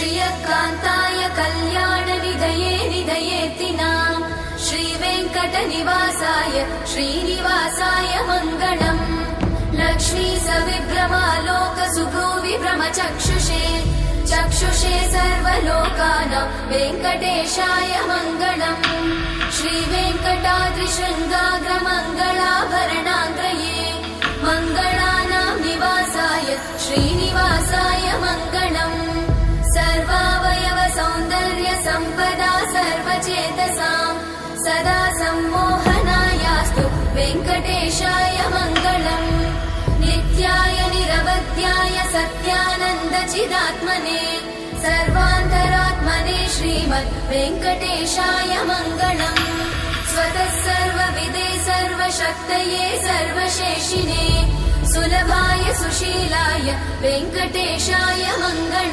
श्रियकान्ताय कल्याणनिधये निधयेतिनाम् श्रीवेङ्कटनिवासाय श्रीनिवासाय मङ्गलम् लक्ष्मी सविभ्रमालोक सुभ्रूविभ्रमचक्षुषे चक्षुषे सर्वलोकानां वेङ्कटेशाय मङ्गलम् श्रीवेङ्कटाद्रिशृङ्गाग्रमङ्गलाभरणाङ्गये मङ्गलानां निवासाय श्रीनिवासाय मङ्गलम् सर्वावयव सौन्दर्य सम्पदा सर्वचेतसां सदा सम्मोहनायास्तु वेङ्कटेशाय मङ्गलम् नित्याय निरवध्याय सत्यानन्दचिदात्मने सर्वान्तरात्मने श्रीमद् वेङ्कटेशाय मङ्गलम् स्वतः सर्वविदे सर्वशक्तये सर्वशेषिने सुलभाय सुशीलाय वेङ्कटेशाय मङ्गलम्।